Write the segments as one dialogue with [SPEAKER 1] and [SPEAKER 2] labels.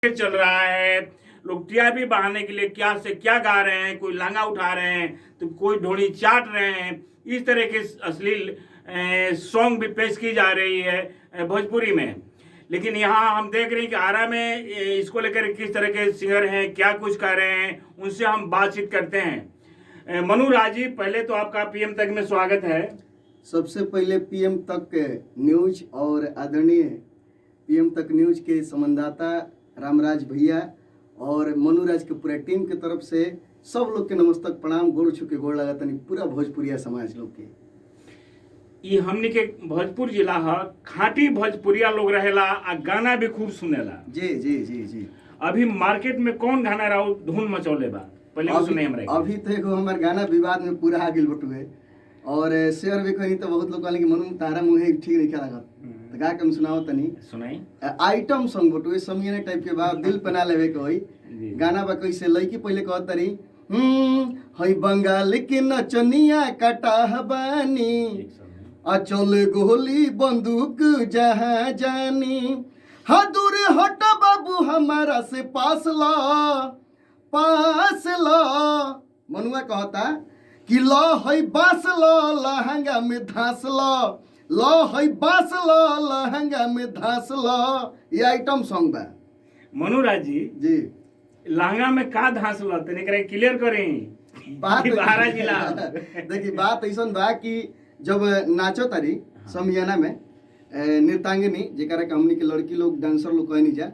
[SPEAKER 1] चल रहा है। लोग टीआरपी बढ़ाने के लिए क्या से क्या गा रहे हैं, कोई लांगा उठा रहे हैं तो कोई ढोली चाट रहे हैं। इस तरह के अश्लील सॉन्ग भी पेश की जा रही है भोजपुरी में। लेकिन यहाँ हम देख रहे हैं कि आरा में इसको लेकर किस तरह के सिंगर हैं, क्या कुछ कर रहे हैं, उनसे हम बातचीत करते हैं। मनु राजी, पहले तो आपका पीएम तक में स्वागत है।
[SPEAKER 2] सबसे पहले पीएम तक न्यूज और आदरणीय पीएम तक न्यूज के संवाददाता रामराज भैया और मनुराज के पूरा टीम के तरफ से सब लोग के नमस्तक प्रणाम, गोड़ छू के गोड़ लगा तनी पूरा भोजपुरिया समाज लोग के।
[SPEAKER 1] ये हमने के भोजपुर जिला है, खाटी भोजपुरिया लोग रहेला आ गाना भी खूब सुनेला।
[SPEAKER 2] जी जी जी जी।
[SPEAKER 1] अभी मार्केट में कौन गाना रहा धूम मचौले बा, पहले सुने हमरा।
[SPEAKER 2] अभी तो एगो हमार गाना विवाद में पूरा आ गेल बटुए और शेयर भी कहीं तो बहुत लोग कहले कि मनु तारा मुहे ठीक नहीं क्या लागत, तो गा के हम सुनाओ तनी।
[SPEAKER 1] सुनाई।
[SPEAKER 2] आइटम सॉन्ग बटुए समियने टाइप के बा, दिल पना लेवे के होई। गाना बा कैसे लईकी पहले कहत तरी हई बंगाल के नचनिया कटा बानी अचल गोली बंदूक जहाँ जानी, हाँ दूर हट बाबू हमारा से पास ला। मनुआ कहता कि लो हई बास लो लहंगा में धास लो हई बास लो लहंगा में धास लो। ये आइटम सॉन्ग बा।
[SPEAKER 1] मनुराज
[SPEAKER 2] जी
[SPEAKER 1] लहंगा में का धास लो तने करे क्लियर करें
[SPEAKER 2] बात
[SPEAKER 1] बाहरा जिला।
[SPEAKER 2] देखिए बात ऐसा बा कि जब नाचो तारी समियाना में नृत्यांगिनी जेकरा के हमनी के लड़की लोग डांसर लोग कहनी जा,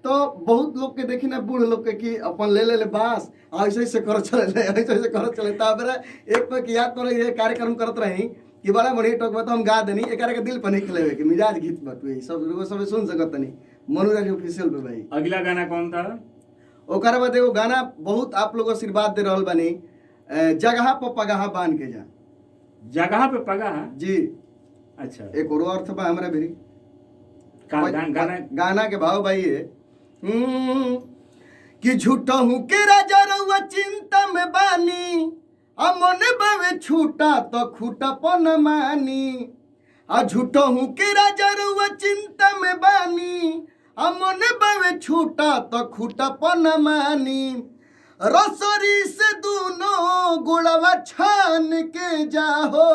[SPEAKER 2] तो बहुत लोग के देखी ना बूढ़ लोग के कि अपन ले बास ऐसे ऐसे कर चले ताबरा एक पे याद करे ये कार्यक्रम करत रही कि बड़ा बढ़िया टॉक बा तो हम गा देनी एकरा के दिल पर नहीं खलेवे कि मिजाज गीत बटुए सब लोग सब सुन सकत नहीं मनुराज ऑफिशियल पे भाई।
[SPEAKER 1] अगला गाना कौन था?
[SPEAKER 2] ओकर बाद एगो गाना बहुत आप लोग आशीर्वाद दे रहल बानी, जगह पर पगहा बांध के जा।
[SPEAKER 1] जगह पे पगा
[SPEAKER 2] जी।
[SPEAKER 1] अच्छा,
[SPEAKER 2] एक और अर्थ बा हमरा भी
[SPEAKER 1] गाना
[SPEAKER 2] के भाव भाई है कि झूठा हूँ के राजा रउआ चिंता में बानी आ मन बावे छूटा तो खूटा पन मानी, आ झूठा हूँ के राजा रउआ चिंता में बानी आ मन बावे छूटा तो खूटा पन मानी, रसोरी से दोनों गुड़वा छान के जाहो,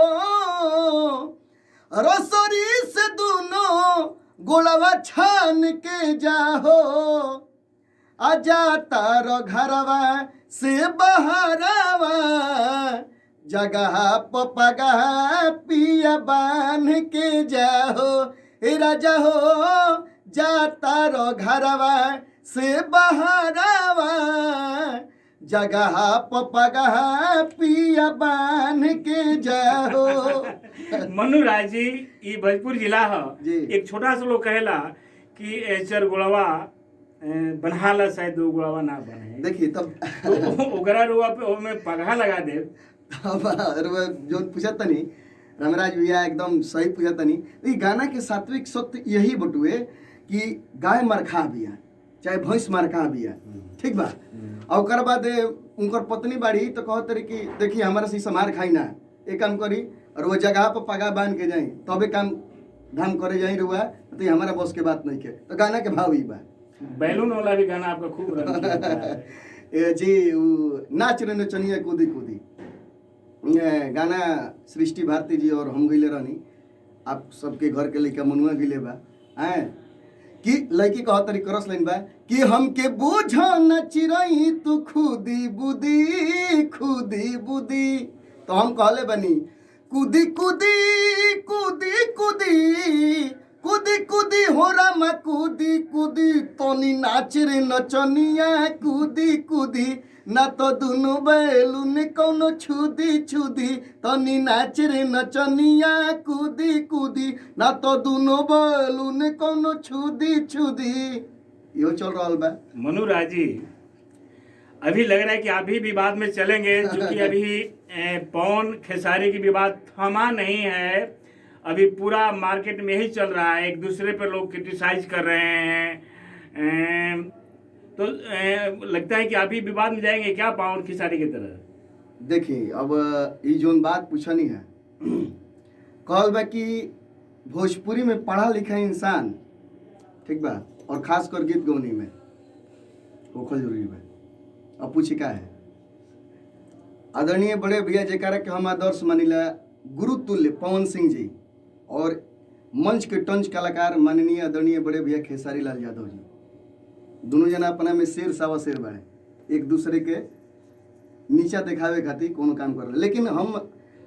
[SPEAKER 2] रसोरी से दोनों गुड़वा छान के जाहो, आजा तारो घरवा से बहरावा जगह पपगा पिया बांध के जाहो, ए राजा हो जा तारो घरवा से बहरावा जगह पपगा पिया बांध के जाहो।
[SPEAKER 1] मनुराज जी ये भोजपुर जिला है, एक छोटा सा लोग कहेला कि एचर गुड़वा बनहाला शायद दो गुड़वा ना बने।
[SPEAKER 2] देखिए तब
[SPEAKER 1] तो ओकरा रुआ पे ओमे पगहा लगा दे।
[SPEAKER 2] जो पूछा तनी रामराज भैया एकदम सही पूछा तनी। ये गाना के सात्विक सत्य यही बटुए कि गाय मरखा बिया चाहे भैंस मरखा बिया, ठीक बा। और ओकर बाद उनकर पत्नी बाड़ी तो कहत रही कि देखिए हमारा से समार खाई ना, एक काम करी और वो जगह पर पगा बांध के जाई तबे काम धाम करे जाई रुआ, तो हमारा बस के बात नहीं के। तो गाना के भाव ही बा।
[SPEAKER 1] बैलून वाला भी गाना आपका खूब
[SPEAKER 2] जी नाच रहे नचनिया कूदी कूदी गाना सृष्टि भारती जी और हम गईले रहनी, आप सबके घर के लइका मनुआ गईले बा हैं कि लड़की कह तरी करस लाइन बा कि हमके बूझा न चिरई तू खुदी बुदी, तो हम कहले बनी कूदी कूदी कूदी कूदी कूदी कूदी हो रामा कूदी कूदी तोनी नाच रे नचनिया कूदी कूदी ना तो दुनु बैलून कौनो छुदी तोनी नाच रे नचनिया कूदी कूदी ना तो दुनु बैलून कौनो छुदी यो चल रहा बा।
[SPEAKER 1] मनुराज जी अभी लग रहा है कि अभी विवाद में चलेंगे, क्योंकि अभी पवन खेसारी की विवाद थमा नहीं है, अभी पूरा मार्केट में ही चल रहा है, एक दूसरे पर लोग क्रिटिसाइज कर रहे हैं। तो लगता है कि अभी विवाद में जाएंगे क्या पवन खेसारी की तरह?
[SPEAKER 2] देखिए अब ये जो बात पूछनी है कहल बा कि भोजपुरी में पढ़ा लिखा इंसान, ठीक बा, और खास कर गीत गौनी में होखल जरूरी बा। अब पूछी का है आदरणीय बड़े भैया जेकरा के हम आदर्श मानिला गुरु तुल्य पवन सिंह जी और मंच के टंच कलाकार माननीय आदरणीय बड़े भैया खेसारी लाल यादव जी, दोनों जना अपना में शेर सावा शेर बाड़े, एक दूसरे के नीचा दिखावे खातिर कोनो काम कर रहे। लेकिन हम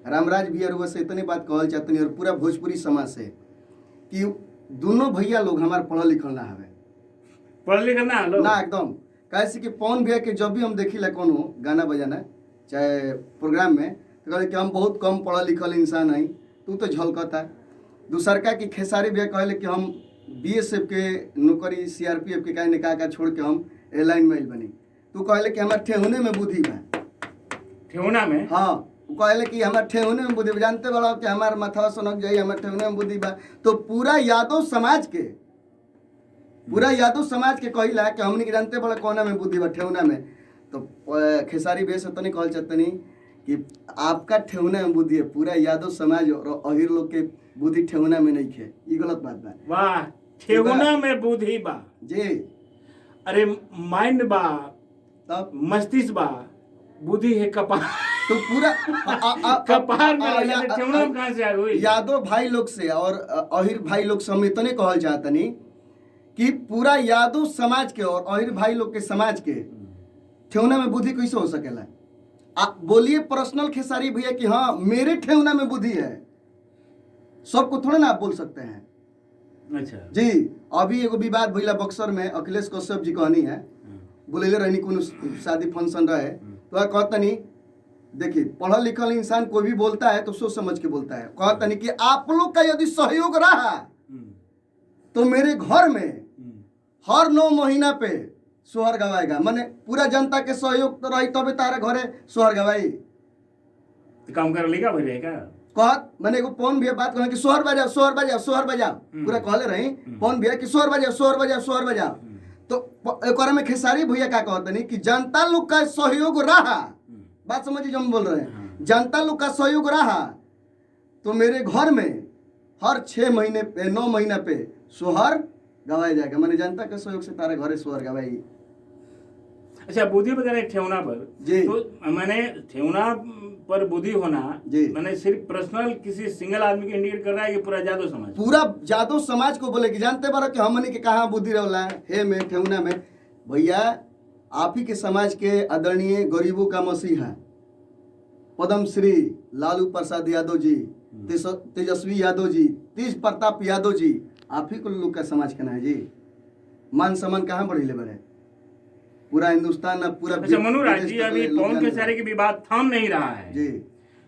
[SPEAKER 2] रामराज भैया से इतनी बात कहल चाहते और पूरा भोजपुरी समाज से कि दोनों भैया लोग हमारे पढ़ल लिखल ना हवे,
[SPEAKER 1] पढ़ लिखल ना
[SPEAKER 2] एकदम। कैसे कि पवन भैया के जब भी हम देखिला कोनो गाना बजाना चाहे प्रोग्राम में तो कहले कि हम बहुत कम पढ़ल लिखल इंसान हई, तू तो झलकता। दूसरका कि खेसारी भैया कहले कि हम बीएसएफ के नौकरी सीआरपीएफ के काहे निकाह का छोड़ के हम एयरलाइन में बनी, तू कहले कि हमारे ठेहुने में बुद्धि बा।
[SPEAKER 1] ठेहुना में?
[SPEAKER 2] हाँ, कहले कि हमारे ठेहुने में बुद्धि, जानते बड़ा कि हमारे माथा सनक जाई, हमारे ठेहुने में बुद्धि बा। तो पूरा यादव समाज के कहिला कि हमनी के जानते बड़ा कोना में बुद्धि बा, ठेहुना में। तो खेसारी भैया से तनी कहल चाहतनी कि आपका ठेहुना में बुद्धि है, पूरा यादव समाज और अहिर लोग के बुद्धि ठेहुना में नहीं खे, ये गलत बात बा।
[SPEAKER 1] वाह, ठेहुना में बुद्धि बा
[SPEAKER 2] जी।
[SPEAKER 1] अरे माइंड बा,
[SPEAKER 2] तब
[SPEAKER 1] मस्तिष्क बा, बुद्धि है कपार।
[SPEAKER 2] तो पूरा
[SPEAKER 1] कपार में ठेहुना में कहां से आ गई?
[SPEAKER 2] यादव भाई लोग से और अहिर भाई लोग से हम इतने कहल चाहतनी कि पूरा यादव समाज के और अहिर भाई लोग के समाज के ठेहुना में बुद्धि कैसे हो सकेला? आप बोलिए पर्सनल खेसारी भैया कि हाँ मेरे ठेहुना में बुद्धि है, सबको थोड़ा ना आप बोल सकते हैं।
[SPEAKER 1] अच्छा
[SPEAKER 2] जी। अभी एगो विवाद भइला बक्सर में, अखिलेश कश्यप जी कहनी है, बोलेले रहनी कोनो शादी फंक्शन रहे तो कहतनी देखिए पढ़ल लिखल इंसान कोई भी बोलता है तो सोच समझ के बोलता है। कहतनी कि आप लोग का यदि सहयोग रहा तो मेरे घर में हर 9 महीना पे सोहर गवाएगा, माने पूरा जनता के सहयोग तो रही तबे तारे घरे सोहर गवाई।
[SPEAKER 1] काम कर लेगा भाई रहेगा
[SPEAKER 2] कहत मैंने एगो पवन भैया बात कहना कि सोहर बजाओ सोहर बजाओ सोहर बजाओ, पूरा कहले रही पवन भैया कि सोहर बजाओ सोहर बजाओ सोहर बजाओ। तो एक में खेसारी भैया का कहते नहीं कि जनता लोग का सहयोग रहा, बात समझिए जो हम बोल रहे हैं, जनता लोग का सहयोग रहा तो मेरे घर में हर 6 महीने पे 9 महीना पे सोहर गवाया जाएगा, मैंने जनता के सहयोग से तारे घरे सोहर गवाई।
[SPEAKER 1] अच्छा, बुद्धि वगैरह ठेहुना पर
[SPEAKER 2] जी,
[SPEAKER 1] तो मैंने ठेहुना पर बुद्धि होना
[SPEAKER 2] जी,
[SPEAKER 1] मैंने सिर्फ पर्सनल किसी सिंगल आदमी के इंडिकेट कर रहा है कि पूरा जादव समाज,
[SPEAKER 2] पूरा जादव समाज को बोले कि जानते बारो कि हमने के कहाँ बुद्धि रहला है में ठेहुना में। भैया आप ही के समाज के आदरणीय गरीबों का मसीहा पद्म श्री लालू प्रसाद यादव जी, तेजस्वी यादव जी, तेज प्रताप यादव जी, आप ही को लोग का समाज का ना है जी। मान सम्मान कहाँ बढ़े बड़े पूरा हिंदुस्तान ना पूरा।
[SPEAKER 1] अच्छा मनोराज जी, अभी पवन खेसारी की विवाद थम नहीं रहा है
[SPEAKER 2] जी,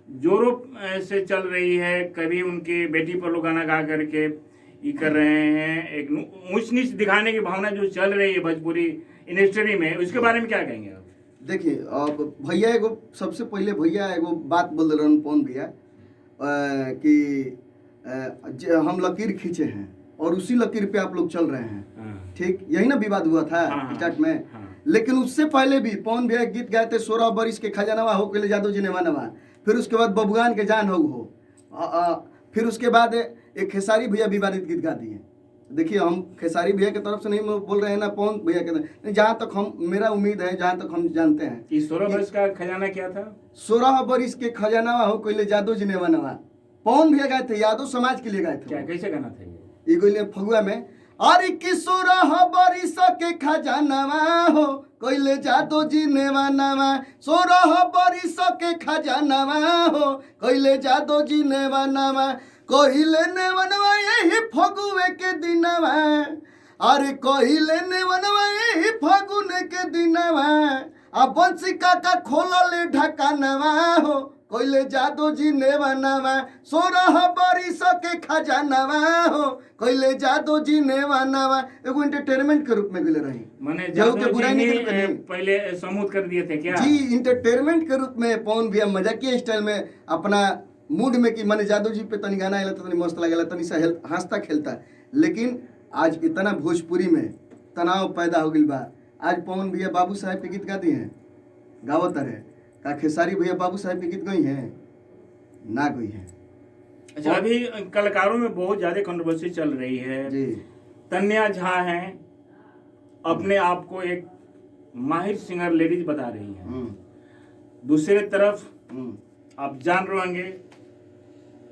[SPEAKER 1] जोरों से चल रही है, कभी उनकी बेटी पर लोग गाना गा करके ये कर रहे हैं, एक ऊंच नीच दिखाने की भावना जो चल रही है भोजपुरी इंडस्ट्री में, उसके बारे में क्या कहेंगे आप?
[SPEAKER 2] देखिए अब भैया एगो सबसे पहले भैया एगो बात बोल रहे पवन भैया कि हम लकीर खींचे हैं और उसी लकीर पे आप लोग चल रहे हैं, ठीक यही ना विवाद हुआ था स्टार्ट में। लेकिन उससे पहले भी पवन भैया गीत गाए थे 16 बरिस के खजानवा हो के जादव जी नेवानवा, फिर उसके बाद बबुआन के जान हो, फिर उसके बाद एक खेसारी भैया विवादित गीत गा दिए। देखिए हम खेसारी भैया की तरफ से नहीं बोल रहे हैं ना पवन भैया के तरफ, जहाँ तक हम मेरा उम्मीद है जहाँ तक हम जानते हैं
[SPEAKER 1] 16 बरिस का खजाना क्या था,
[SPEAKER 2] 16 बरिस के खजानवा हो कोई जादव जी नेवानवा पवन भैया गाए थे, यादव समाज के लिए गाए थे।
[SPEAKER 1] क्या कैसे गाना था
[SPEAKER 2] ये कोई फगुआ में अरे कि 16 बरिस के खजानवा हो कोइले जादो जी नेवानवा, 16 बरिस के खजानवा हो कोइले जादो जी नेवानवा, कोइले नेवानवा यही फगुए के दिनवा, अरे कोइले नेवानवा यही फगुने के दिनवा, अब बंसी काका खोलले ढकानवा हो कोइले जादो जी नेवानवा, 16 बरिस के खजानवा हो कोइले जादो जी नेवानवा। एगो एंटरटेनमेंट के रूप में गेले रही,
[SPEAKER 1] माने जादव जी ने पहले समूह कर दिए थे क्या?
[SPEAKER 2] जी, एंटरटेनमेंट के रूप में पवन भैया मजाकिया स्टाइल में अपना मूड में कि माने जादव जी पे तनी गाना आएला तो तनी मस्त लगेला, तनी सा हंसता खेलता। लेकिन आज इतना भोजपुरी में तनाव पैदा हो गई बा, आज पवन भैया बाबू साहब के गीत गाती हैं, गावत रहे का खेसारी भैया बाबू साहब के गीत गई हैं ना गई हैं।
[SPEAKER 1] अच्छा, अभी कलाकारों में बहुत ज्यादा कंट्रोवर्सी चल रही है
[SPEAKER 2] जी।
[SPEAKER 1] तन्या झा हैं, अपने आप को एक माहिर सिंगर लेडीज बता रही हैं, दूसरे तरफ आप जान रहे होंगे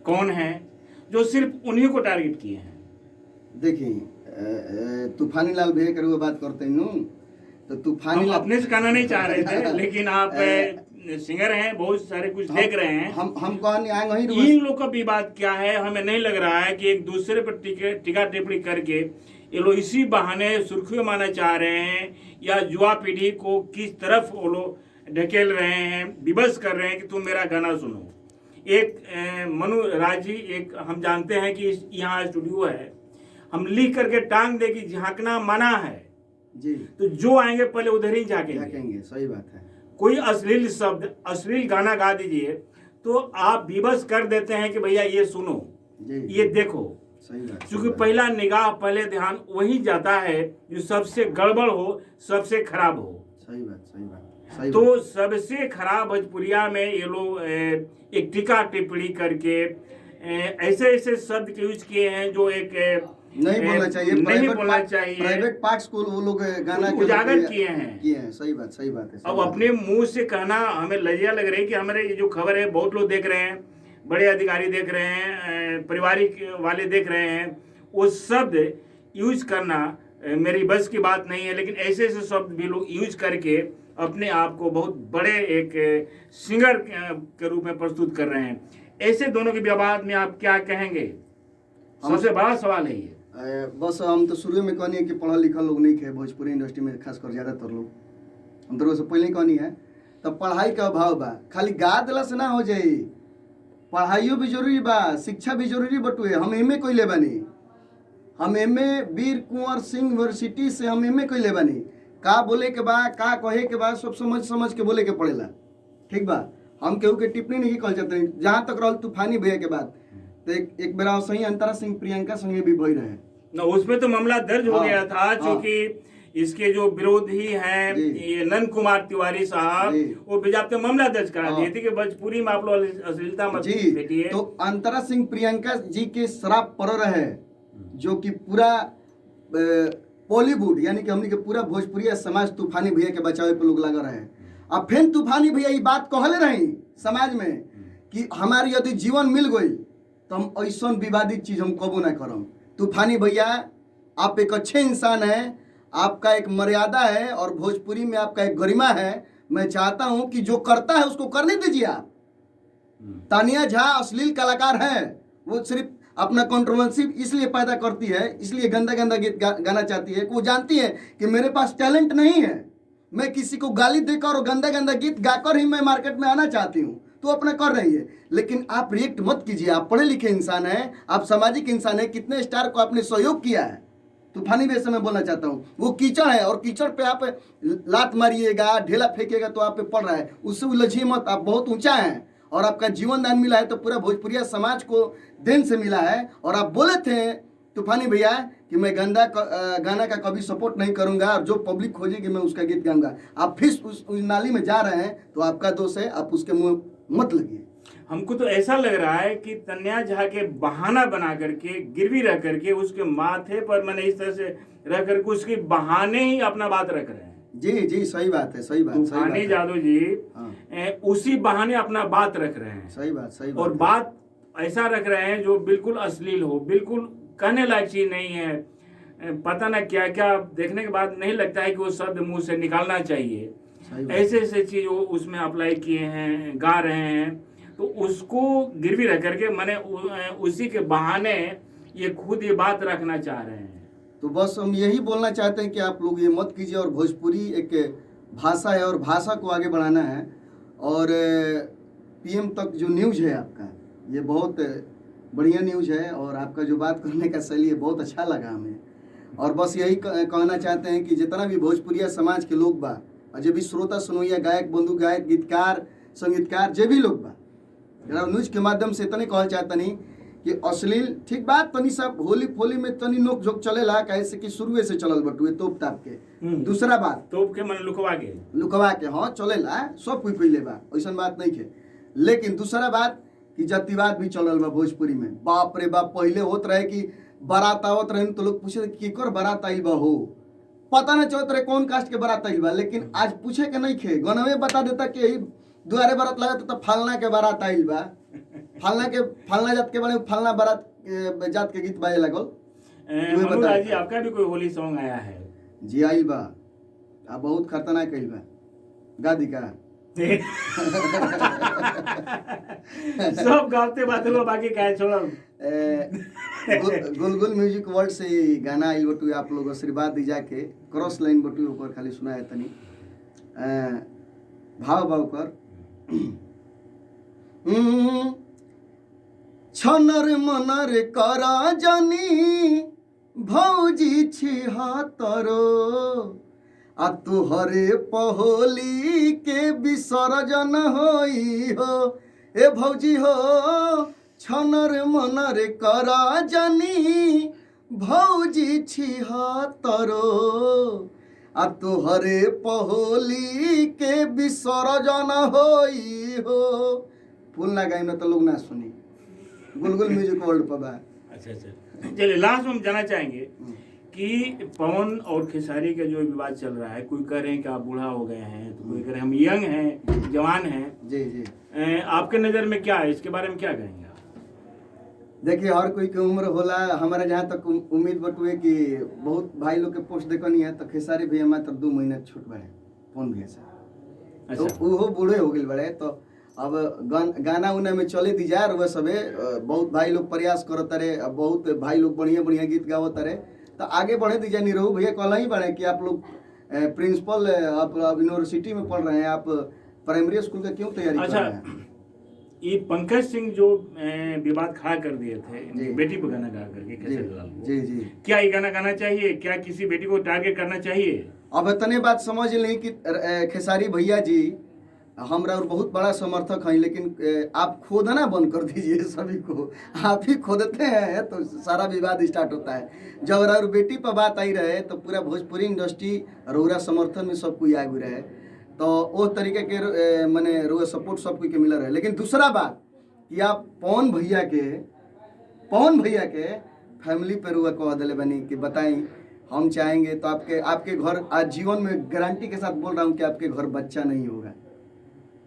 [SPEAKER 1] कौन है जो सिर्फ उन्हीं को टारगेट किए हैं।
[SPEAKER 2] देखिए तूफानी लाल भैया करे हुए बात करते हैं तो तूफानी
[SPEAKER 1] हम
[SPEAKER 2] लाल
[SPEAKER 1] अपने से कहना नहीं चाह रहे थे, लेकिन आप सिंगर हैं, बहुत सारे कुछ देख रहे हैं।
[SPEAKER 2] हम कौन आए वहीं
[SPEAKER 1] इन लोग का विवाद क्या है, हमें नहीं लग रहा है कि एक दूसरे पर टीका टिप्पणी करके ये लोग इसी बहाने सुर्खियों माना चाह रहे हैं या युवा पीढ़ी को किस तरफ वो लोग ढकेल रहे हैं, विवश कर रहे हैं कि तुम मेरा गाना सुनो। एक मनु राजी, एक हम जानते हैं कि यहाँ स्टूडियो है, हम लिख करके टांग दे कि झांकना मना है
[SPEAKER 2] जी,
[SPEAKER 1] तो जो आएंगे पहले उधर ही झांकेंगे।
[SPEAKER 2] सही बात है।
[SPEAKER 1] कोई अश्लील शब्द, अश्लील गाना गा दीजिए तो आप विवश कर देते हैं कि भैया ये सुनो
[SPEAKER 2] जी,
[SPEAKER 1] ये देखो।
[SPEAKER 2] सही बात।
[SPEAKER 1] क्योंकि पहला निगाह, पहले ध्यान वही जाता है जो सबसे गड़बड़ हो, सबसे खराब हो।
[SPEAKER 2] सही बात, सही बात, सही
[SPEAKER 1] तो
[SPEAKER 2] बात।
[SPEAKER 1] सबसे खराब भोजपुरिया में ये लोग एक टीका टिप्पणी करके ऐसे ऐसे शब्द के यूज किए हैं जो एक
[SPEAKER 2] नहीं बोलना चाहिए,
[SPEAKER 1] नहीं बोलना चाहिए।
[SPEAKER 2] प्राइवेट पार्ट्स को वो लोग गाना
[SPEAKER 1] उजागर किए हैं।
[SPEAKER 2] सही बात, सही बात है।
[SPEAKER 1] अब अपने मुंह से कहना हमें लज्जा लग रही है कि हमारे ये जो खबर है बहुत लोग देख रहे हैं, बड़े अधिकारी देख रहे हैं, पारिवारिक वाले देख रहे हैं, वो शब्द यूज करना मेरी बस की बात नहीं है। लेकिन ऐसे ऐसे शब्द भी लोग यूज करके अपने आप को बहुत बड़े एक सिंगर के रूप में प्रस्तुत कर रहे हैं। ऐसे दोनों के विवाद में आप क्या कहेंगे? सबसे बड़ा सवाल है ये।
[SPEAKER 2] बस हम तो शुरू में कहनी है कि पढ़ल लिखल लोग नहीं है भोजपुरी इंडस्ट्री में, खासकर ज्यादातर लोग, हम तो पहले कहनी है तो पढ़ाई का अभाव बा, खाली गा दिला से ना हो जाए, पढ़ाइयो भी जरूरी बा, शिक्षा भी जरूरी बटुए। हम एमए कोई ले बनी, हम एमए वीर कुंवर सिंह यूनिवर्सिटी से हम एमए कोई ले बनी, का बोले के बा, का कहे के बा, सब समझ समझ के बोले के पड़ेला। ठीक बा, हम केहू के टिप्पणी नहीं कर सकते। जहाँ तक रहल तूफानी भैया के बात, तो एक बेरा सही अंतरा सिंह प्रियंका संगे भी भई रहे
[SPEAKER 1] ना, उसमें तो मामला दर्ज हो गया था, क्योंकि इसके जो विरोधी हैं ये नंद कुमार तिवारी साहब, वो बेजाबते मामला दर्ज करा दिए थे कि भोजपुरी में आप लोग अश्लीलता मत फेंकिए।
[SPEAKER 2] तो अंतरा सिंह प्रियंका जी के श्राप पड़ रहे, जो कि पूरा बॉलीवुड यानी कि हमने के पूरा भोजपुरी समाज तूफानी भैया के बचावे पे लोग लगा रहे। अब फिर तूफानी भैया ये बात कहले रही समाज में कि हमारी यदि जीवन मिल गई तो हम ऐसा विवादित चीज हम कबो ना करम। तूफानी भैया आप एक अच्छे इंसान हैं, आपका एक मर्यादा है और भोजपुरी में आपका एक गरिमा है। मैं चाहता हूं कि जो करता है उसको करने दीजिए आप। तानिया झा अश्लील कलाकार है, वो सिर्फ अपना कंट्रोवर्सी इसलिए पैदा करती है, इसलिए गंदा गंदा गीत गाना चाहती है कि वो जानती है कि मेरे पास टैलेंट नहीं है, मैं किसी को गाली देकर और गंदा गंदा गीत गाकर ही मैं मार्केट में आना चाहती हूँ, तो अपना कर रही है। लेकिन आप रिएक्ट मत कीजिए, आप पढ़े लिखे इंसान हैं, आप सामाजिक इंसान हैं। कितने स्टार को आपने सहयोग किया है, तूफानी वैसे मैं बोलना चाहता हूँ। वो कीचड़ है और कीचड़ पे आप लात मारिएगा, ढेला फेंकिएगा तो आप पे पड़ रहा है, उससे उलझिए मत। आप बहुत ऊंचा हैं और आपका जीवन दान मिला है तो पूरा भोजपुरिया समाज को देन से मिला है। और आप बोले थे तूफानी भैया कि मैं गाना का कभी सपोर्ट नहीं करूंगा और जो पब्लिक खोजेगी मैं उसका गीत गाऊंगा। आप फिर उस नाली में जा रहे हैं तो आपका दोष है, आप उसके मुंह मत लगिए।
[SPEAKER 1] हमको तो ऐसा लग रहा है कि तन्या झा के बहाना बना करके, गिरवी रह करके, उसके माथे पर मैंने इस तरह से रह करके उसके बहाने ही अपना बात रख रहे हैं।
[SPEAKER 2] जी जी, सही बात है, सही बात।
[SPEAKER 1] तूफानी जादव जी उसी बहाने अपना बात रख रहे हैं।
[SPEAKER 2] सही बात, सही बात।
[SPEAKER 1] और बात ऐसा रख रहे हैं जो बिल्कुल अश्लील हो, बिल्कुल कहने लायक चीज नहीं है। पता ना क्या क्या देखने के बाद नहीं लगता है कि वो शब्द मुंह से निकालना चाहिए। ऐसे ऐसे चीज वो उसमें अप्लाई किए हैं, गा रहे हैं, तो उसको गिरवी रख करके मैंने उसी के बहाने ये खुद ये बात रखना चाह रहे हैं।
[SPEAKER 2] तो बस हम यही बोलना चाहते हैं कि आप लोग ये मत कीजिए। और भोजपुरी एक भाषा है और भाषा को आगे बढ़ाना है। और पीएम तक जो न्यूज़ है आपका, ये बहुत बढ़िया न्यूज़ है और आपका जो बात करने का शैली है बहुत अच्छा लगा हमें। और बस यही कहना चाहते हैं कि जितना भी भोजपुरिया समाज के लोग बा, और जो भी श्रोता सुनोइया, गायक बंधु, गायक, गीतकार, संगीतकार, जो भी लोग बा, न्यूज के माध्यम से इतने कहना चाहता नहीं कि अश्लील ठीक बात तनी सब होली फोली में तनी नोक झोंक चलेला, कैसे कि शुरू से चलल बटुए तोप ताप के। दूसरा बात
[SPEAKER 1] तोप के मन लुकवा के
[SPEAKER 2] हाँ चलेला, सब कोई कोई लेबा, ऐसा बात नहीं है। लेकिन दूसरा बात कि जातिवाद भी चलल बा भोजपुरी में। बाप रे बाप, पहले होत रहे कि बारात आवत रहे तो लोग पूछे केकर बारात आइल बा हो, पता न चौथ रहे कौन कास्ट के बारात आइल बा, लेकिन आज पूछे के नहीं खे, गनवे बता देता कि यही दुआरे बारात लगा तो फलना के बारात आइल बा, फलना जात के बने फलना बारात जात के गीत बाजे लगल।
[SPEAKER 1] मनोराज जी, आपका भी कोई होली सॉन्ग आया है?
[SPEAKER 2] जी आइल बा, आ बहुत खतरनाक आइल बा, गादी का
[SPEAKER 1] सब गाते बादलो बाकी कहे छोड़ो।
[SPEAKER 2] गुलगुल म्यूजिक वर्ल्ड से ही गाना आइल बटू, आप लोग आशीर्वाद दी जाके क्रॉस लाइन बटू ओकर खाली सुनाए तनी भाव भाव कर। छनर मनर करा जानी भौजी छिहत्तरो, आ तुहरे पहोली के विसर्जन होई हो, ए भौजी हो छनर मनर करा जानी भौजी छिहत्तरो, आ तुहरे पहोली के विसर्जन होई हो। फूल ना गाई में तो लोग ना सुनी, गुलगुल म्यूजिक वर्ल्ड पर बा।
[SPEAKER 1] अच्छा, चलिए लास्ट में हम जानना चाहेंगे कि पवन और खेसारी का जो विवाद चल रहा है, कोई कह रहे हैं कि आप बूढ़ा हो गए हैं, तो कोई कह रहे हैं हम यंग हैं, जवान हैं।
[SPEAKER 2] जी जी,
[SPEAKER 1] आपके नज़र में क्या है, इसके बारे में क्या कहेंगे आप?
[SPEAKER 2] देखिए हर कोई की उम्र होला, हमारा जहाँ तक उम्मीद बटुए कि बहुत भाई लोग के पोस्ट देखनी है तो खेसारी भैया मात्र 2 महीना छोट बड़े पवन भैया से,
[SPEAKER 1] अच्छा।
[SPEAKER 2] तो वो बूढ़े हो गए बड़े, तो अब गाना उना में चले दी जा रहे सबे, बहुत भाई लोग प्रयास करत रहे, बहुत भाई लोग बढ़िया बढ़िया गीत गावत रहे, तो आगे बढ़े दी जानी रहू भैया कहला ही बड़े कि आप लोग प्रिंसिपल आप यूनिवर्सिटी में पढ़ रहे हैं, आप प्राइमरी स्कूल का क्यों तैयारी कर रहे हैं?
[SPEAKER 1] ये पंकज सिंह जो विवाद खड़ा कर दिए थे बेटी पर गाना गा करके कैसे लाल,
[SPEAKER 2] जी जी,
[SPEAKER 1] क्या ये गाना गाना चाहिए? क्या किसी बेटी को टारगेट करना चाहिए?
[SPEAKER 2] अब इतने बात समझ लें कि खेसारी भैया जी हमरा और बहुत बड़ा समर्थक हैं, लेकिन आप खोदना बंद कर दीजिए सभी को, आप ही खोदते हैं तो सारा विवाद स्टार्ट होता है। जब और बेटी पर बात आई रहे तो पूरा भोजपुरी इंडस्ट्री रोरा समर्थन में सब कोई आगे रहे, तो वो तरीके के मैंने रोरा सपोर्ट सब कोई के मिल रहे। लेकिन दूसरा बात कि आप पवन भैया के फैमिली पर रुआ कह दिले बनी कि बताई हम चाहेंगे तो आपके घर आज जीवन में गारंटी के साथ बोल रहा हूँ कि आपके घर बच्चा नहीं होगा।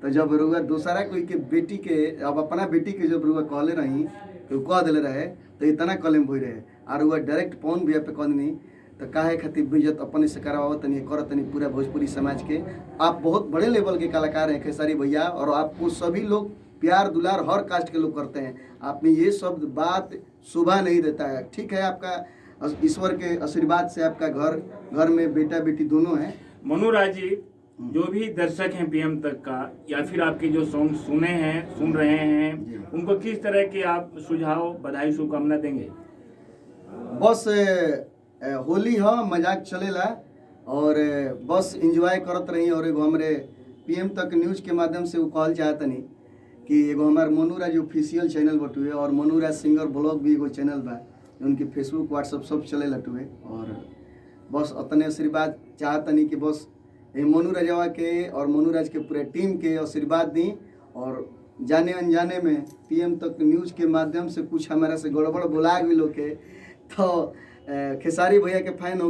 [SPEAKER 2] तो जब रुआ दूसरा कोई के बेटी के, अब अपना बेटी के जब रुआ कहले रही तो कह दिले रहे तो इतना कलम हो रहे, और रुआ डायरेक्ट पवन भैया पे कह नहीं तो काहे खातिर बेइज्जत अपने से करवावत तनी करत तनी पूरा भोजपुरी समाज के। आप बहुत बड़े लेवल के कलाकार हैं खेसारी भैया, और आपको सभी लोग प्यार दुलार हर कास्ट के लोग करते हैं, आप में ये शब्द बात शोभा नहीं देता है। ठीक है, आपका ईश्वर के आशीर्वाद से आपका घर में बेटा बेटी दोनों हैं।
[SPEAKER 1] मनोराज जी, जो भी दर्शक हैं पीएम तक का या फिर आपके जो सॉन्ग सुन रहे हैं, उनको किस तरह के आप सुझाव बधाई शुभकामना देंगे?
[SPEAKER 2] बस होली है, मजाक चलेला और बस एंजॉय करत रही। और एगो हमरे पीएम तक न्यूज़ के माध्यम से वो कहल चाहतनी कि एगो हमार मनोराज ऑफिशियल चैनल बटुए और मनोराज सिंगर ब्लॉग भी एगो चैनल बा, उनकी फेसबुक व्हाट्सएप सब चले लटुए। और बस उतने आशीर्वाद चाहतनी कि बस मनोराजवा के और मनोराज के पूरे टीम के आशीर्वाद दी, और जाने अनजाने में पीएम तक न्यूज़ के माध्यम से कुछ हमारा से गड़बड़ बोला भी लोग के, तो खेसारी भैया के फैन हो